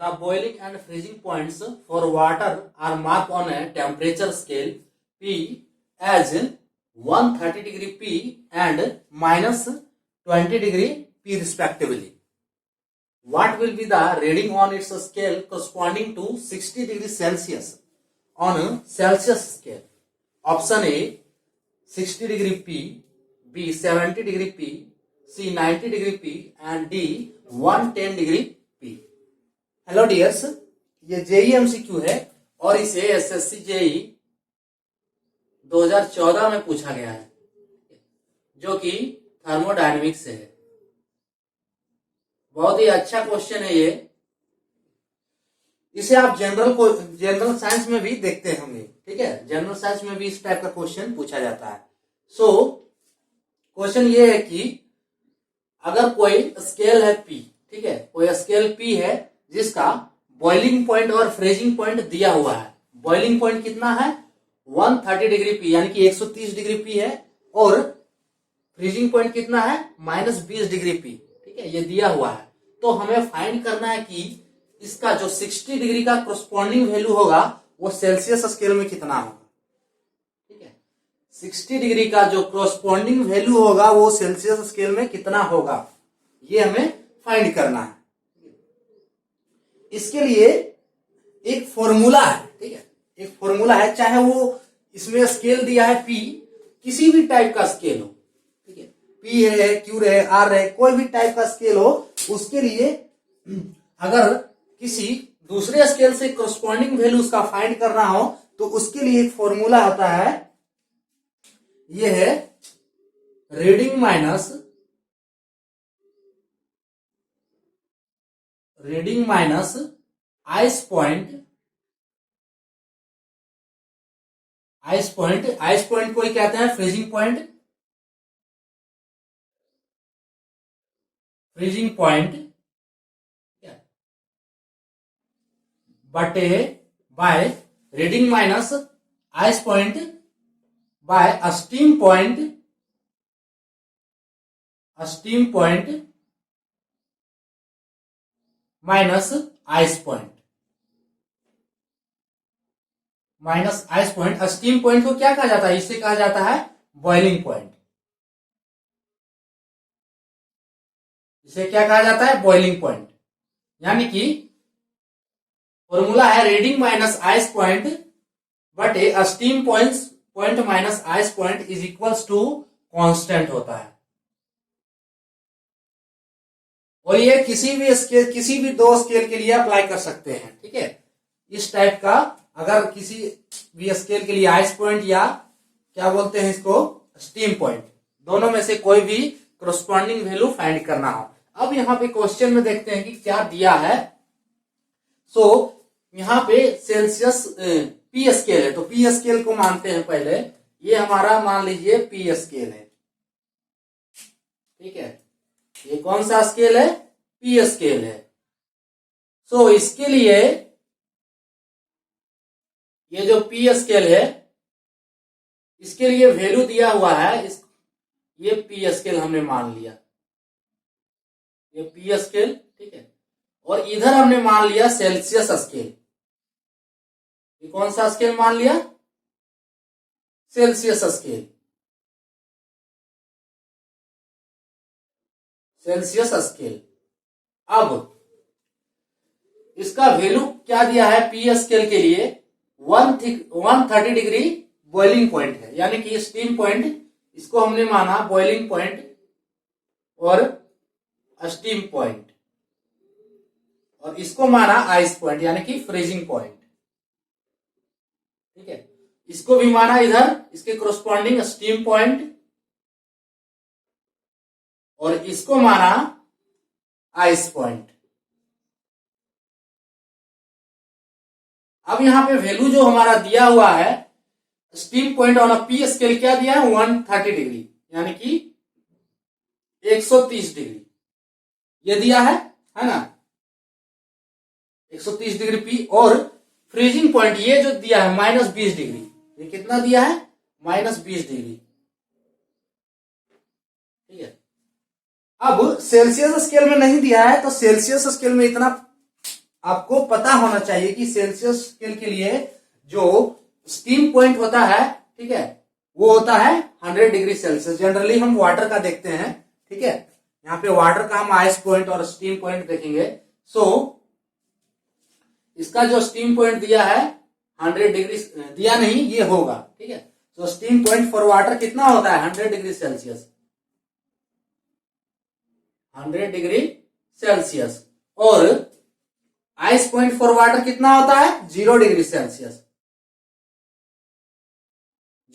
The boiling and freezing points for water are marked on a temperature scale P as 130 degree P and minus 20 degree P respectively. What will be the reading on its scale corresponding to 60 degree Celsius on a Celsius scale? Option A 60 degree P, B 70 degree P, C 90 degree P and D 110 degree P. Hello dears, ये JEE MCQ है और इसे SSC JE 2014 में पूछा गया है, जो कि थर्मोडायनेमिक्स से है। बहुत ही अच्छा क्वेश्चन है ये। इसे आप जनरल साइंस में भी देखते होंगे, ठीक है। जनरल साइंस में भी इस टाइप का क्वेश्चन पूछा जाता है। सो क्वेश्चन ये है कि अगर कोई स्केल है P, ठीक है, कोई स्केल P है जिसका बॉइलिंग पॉइंट और फ्रीजिंग पॉइंट दिया हुआ है। बॉइलिंग पॉइंट कितना है 130 डिग्री P यानी कि 130 डिग्री P है और फ्रीजिंग पॉइंट कितना है -20 डिग्री P, ठीक है, ये दिया हुआ है। तो हमें फाइंड करना है कि इसका जो 60 डिग्री का कोरस्पॉन्डिंग वैल्यू होगा वो सेल्सियस स्केल में कितना होगा, ठीक है। 60 डिग्री का जो कोरस्पॉन्डिंग वैल्यू होगा वो सेल्सियस स्केल में कितना होगा, ये हमें फाइंड करना है। इसके लिए एक फॉर्मूला है, ठीक है, एक फॉर्मूला है। चाहे वो इसमें स्केल दिया है P, किसी भी टाइप का स्केल हो, ठीक है, P है, Q है, R है, कोई भी टाइप का स्केल हो, उसके लिए अगर किसी दूसरे स्केल से कोरस्पॉन्डिंग वैल्यू उसका फाइंड करना हो तो उसके लिए एक फॉर्मूला होता है, ये है रीडिंग माइनस आइस पॉइंट को ही कहते हैं फ्रीजिंग पॉइंट बटे by reading minus ice point by steam point minus ice point. Steam point को क्या कहा जाता है, इसे कहा जाता है बॉइलिंग पॉइंट। इसे क्या कहा जाता है, बॉइलिंग पॉइंट। यानी कि फॉर्मूला है रीडिंग माइनस आइस पॉइंट बटे steam point minus ice point is equals to constant होता है। और ये किसी भी दो स्केल के लिए अप्लाई कर सकते हैं, ठीक है। इस टाइप का अगर किसी भी स्केल के लिए आइस पॉइंट या क्या बोलते हैं इसको स्टीम पॉइंट, दोनों में से कोई भी कोरस्पॉन्डिंग वैल्यू फाइंड करना हो। अब यहाँ पे क्वेश्चन में देखते हैं कि क्या दिया है। सो यहाँ पे सेल्सियस P स्केल है, तो P स्केल को मानते हैं पहले। ये हमारा मान लीजिए P स्केल है, ठीक है। ये कौन सा स्केल है, P स्केल है। सो इसके लिए ये जो P स्केल है इसके लिए वैल्यू दिया हुआ है, ये P स्केल हमने मान लिया, ये P स्केल, ठीक है। और इधर हमने मान लिया सेल्सियस स्केल। ये कौन सा स्केल मान लिया, सेल्सियस स्केल। अब इसका वैल्यू क्या दिया है P स्केल के लिए 130 डिग्री बॉइलिंग पॉइंट है, यानी कि स्टीम पॉइंट, इसको हमने माना बॉइलिंग पॉइंट और स्टीम पॉइंट, और इसको माना आइस पॉइंट यानी कि फ्रीजिंग पॉइंट, ठीक है। इसको भी माना इधर इसके कोरस्पॉन्डिंग स्टीम पॉइंट और इसको माना आइस पॉइंट। अब यहां पे वैल्यू जो हमारा दिया हुआ है steam point on a P scale क्या दिया है 130 डिग्री यानी कि 130 डिग्री ये दिया है ना, 130 डिग्री P। और फ्रीजिंग पॉइंट ये जो दिया है -20 डिग्री, ये कितना दिया है -20 डिग्री, ठीक है। अब सेल्सियस स्केल में नहीं दिया है तो सेल्सियस स्केल में इतना आपको पता होना चाहिए कि सेल्सियस स्केल के लिए जो स्टीम पॉइंट होता है, ठीक है, वो होता है 100 डिग्री सेल्सियस। जनरली हम वाटर का देखते हैं, ठीक है, यहाँ पे वाटर का हम आइस पॉइंट और स्टीम पॉइंट देखेंगे। सो इसका जो स्टीम पॉइंट दिया है 100 डिग्री, दिया नहीं, ये होगा, ठीक है। तो स्टीम पॉइंट फॉर वाटर कितना होता है 100 डिग्री सेल्सियस, 100 डिग्री सेल्सियस। और आइस पॉइंट फॉर वाटर कितना होता है 0 डिग्री सेल्सियस,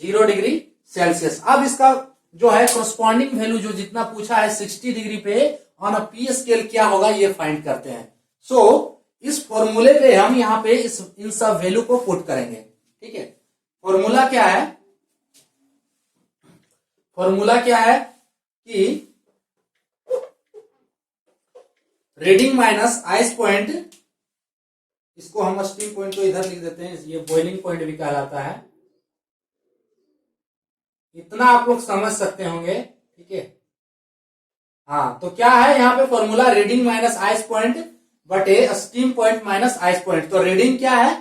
0 डिग्री सेल्सियस। अब इसका जो है कोरस्पॉन्डिंग वैल्यू जो जितना पूछा है 60 डिग्री पे ऑन अ पी स्केल क्या होगा ये फाइंड करते हैं। सो इस फॉर्मूले पे हम यहाँ पे इन सब वैल्यू को पुट करेंगे, ठीक है। फॉर्मूला क्या है, फॉर्मूला क्या है कि रीडिंग माइनस आइस पॉइंट, इसको हम स्टीम पॉइंट को इधर लिख देते हैं, ये बॉइलिंग पॉइंट भी कहलाता है। इतना आप लोग समझ सकते होंगे, ठीक है। हाँ, तो क्या है यहाँ पे formula, reading minus ice point बटे steam point minus ice point. तो रीडिंग क्या है,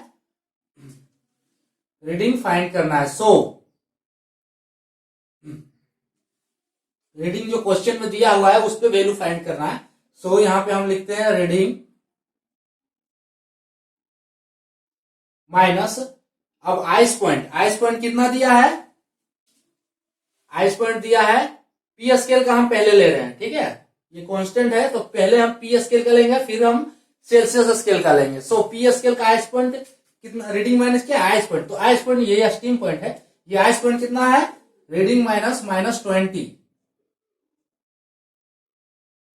रीडिंग फाइंड करना है। सो रीडिंग जो क्वेश्चन में दिया हुआ है उस पर वैल्यू फाइंड करना है। सो यहां पे हम लिखते हैं रीडिंग माइनस, अब आइस पॉइंट, आइस पॉइंट कितना दिया है, आइस पॉइंट दिया है पी स्केल का हम पहले ले रहे हैं, ठीक है, ये कांस्टेंट है तो पहले हम पी स्केल का लेंगे फिर हम सेल्सियस स्केल का लेंगे। सो पी स्केल का आइस पॉइंट कितना, रीडिंग माइनस क्या है आइस पॉइंट, तो आइस पॉइंट ये स्टीम पॉइंट है, ये आइस पॉइंट कितना है रीडिंग माइनस -20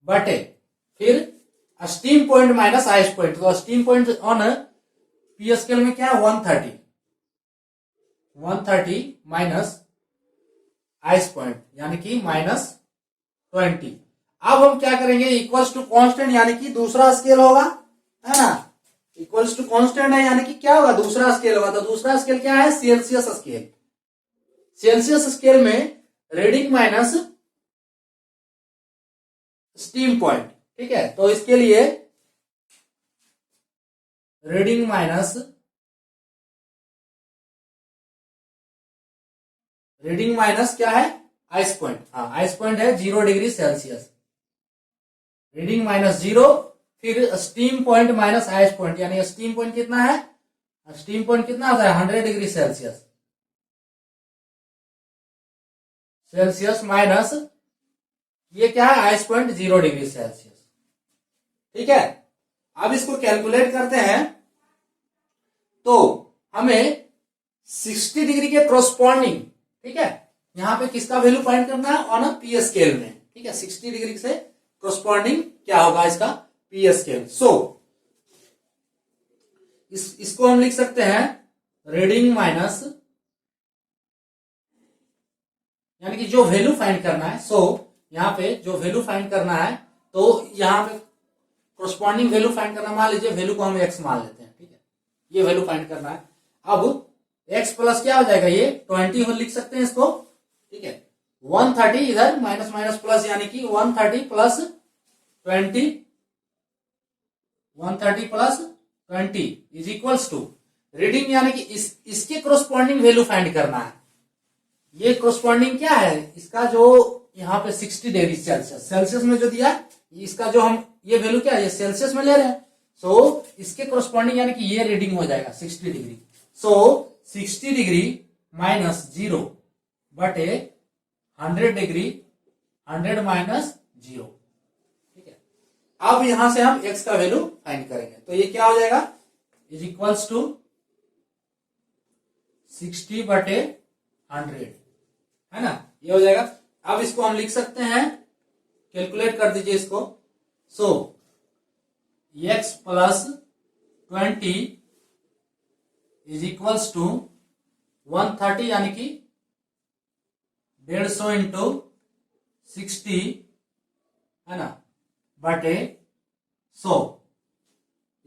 बटे फिर steam point minus ice point. तो steam point on P scale में क्या है 130 माइनस आइस पॉइंट यानी कि -20। अब हम क्या करेंगे, इक्वल्स टू कांस्टेंट यानी कि दूसरा स्केल होगा, है ना, इक्वल्स टू कांस्टेंट है यानी कि क्या होगा दूसरा स्केल होगा। तो दूसरा स्केल क्या है सेल्सियस स्केल, सेल्सियस स्केल में रीडिंग माइनस स्टीम पॉइंट, ठीक है। तो इसके लिए रीडिंग माइनस, रीडिंग माइनस क्या है आइस पॉइंट, हाँ आइस पॉइंट है 0 डिग्री सेल्सियस, रीडिंग माइनस 0 फिर steam point minus ice point यानी स्टीम पॉइंट कितना है, स्टीम पॉइंट कितना होता है 100 डिग्री सेल्सियस, सेल्सियस माइनस ये क्या है आइस पॉइंट 0 डिग्री सेल्सियस, ठीक है। अब इसको कैलकुलेट करते हैं तो हमें 60 डिग्री के क्रॉसपॉन्डिंग, ठीक है, यहां पे किसका वैल्यू फाइंड करना है ऑन अ पी स्केल में, ठीक है, 60 डिग्री से क्रॉसपॉन्डिंग क्या होगा इसका पी स्केल। सो इसको हम लिख सकते हैं रीडिंग माइनस, यानी कि जो वैल्यू फाइंड करना है। सो यहाँ पे जो वैल्यू फाइंड करना है तो यहाँ पे कोरस्पॉन्डिंग वैल्यू फाइंड करना, मान लीजिए वैल्यू को हम x मान लेते हैं, ठीक है, ये वैल्यू फाइंड करना है। अब x प्लस क्या हो जाएगा ये 20 हो लिख सकते हैं इसको, ठीक है, 130 इधर माइनस माइनस प्लस यानी कि 130 plus 20, 130 plus 20 is equals to reading, यानी कि इसके कोरस्पॉन्डिंग वैल्यू फाइंड करना है। ये कोरस्पॉन्डिंग क्या है इसका, जो यहाँ पे 60 डिग्री सेल्सियस, सेल्सियस में जो दिया इसका जो हम ये वैल्यू क्या है ये सेल्सियस में ले रहे हैं। सो इसके कोरस्पॉन्डिंग यानी कि ये रीडिंग हो जाएगा 60 डिग्री। सो 60 डिग्री माइनस 0 बटे 100 डिग्री, 100 माइनस 0, ठीक है। अब यहां से हम x का वैल्यू फाइंड करेंगे तो ये क्या हो जाएगा इज इक्वल्स टू 60 बटे 100, है ना, ये हो जाएगा। अब इसको हम लिख सकते हैं, कैलकुलेट कर दीजिए इसको। So x plus 20 is equals to 130 यानी कि 150 इंटू 60, है ना, बटे 100,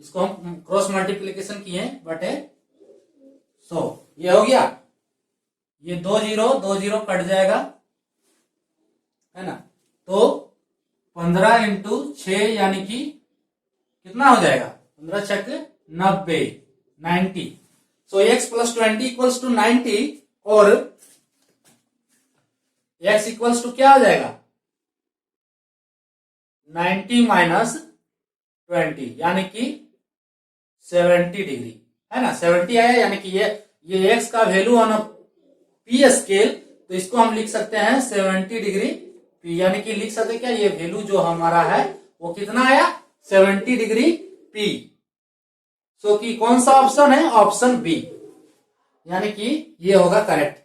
इसको हम क्रॉस मल्टीप्लीकेशन किए बटे 100, ये हो गया, ये 2 0 कट जाएगा, है ना, तो 15 इंटू 6 यानी कि कितना हो जाएगा 15 छक 90, 90। सो x प्लस 20 इक्वल्स टू 90 और x इक्वल्स टू क्या हो जाएगा 90 माइनस 20 यानी कि 70 डिग्री है ना। 70 आया यानी कि ये x का वैल्यू ऑन पी स्केल, तो इसको हम लिख सकते हैं 70 डिग्री पी, यानी कि लिख सकते हैं क्या ये वैल्यू जो हमारा है वो कितना आया 70 डिग्री पी। सो कि कौन सा ऑप्शन है ऑप्शन बी, यानी कि ये होगा करेक्ट।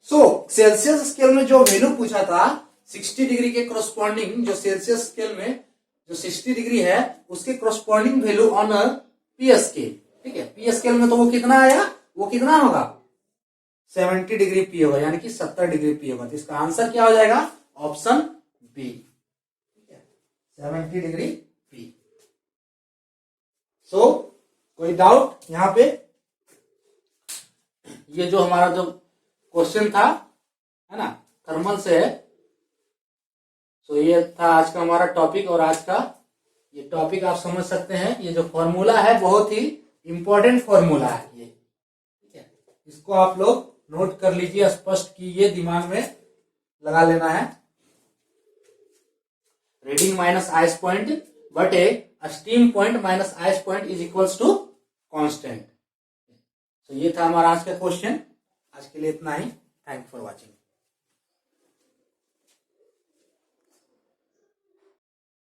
सो सेल्सियस स्केल में जो वैल्यू पूछा था 60 डिग्री के कोरस्पॉन्डिंग, जो सेल्सियस स्केल में जो 60 डिग्री है उसके corresponding value on P scale, ठीक है। पी स्केल में तो वो कितना आया, वो कितना होगा 70 डिग्री पी होगा, यानी कि 70 डिग्री पी होगा। तो इसका आंसर क्या हो जाएगा ऑप्शन बी, ठीक है 70 डिग्री पी। सो कोई डाउट यहां पे? ये जो हमारा जो क्वेश्चन था है ना थर्मल से है। सो ये था आज का हमारा टॉपिक, और आज का ये टॉपिक आप समझ सकते हैं। ये जो फॉर्मूला है बहुत ही इंपॉर्टेंट फॉर्मूला है ये, ठीक है। इसको आप लोग नोट कर लीजिए, स्पष्ट कीजिए, दिमाग में लगा लेना है। रीडिंग माइनस आइस पॉइंट बट ए steam point minus ice point is equals to constant. तो ये था हमारा आज का क्वेश्चन। आज के लिए इतना ही। Thank for watching.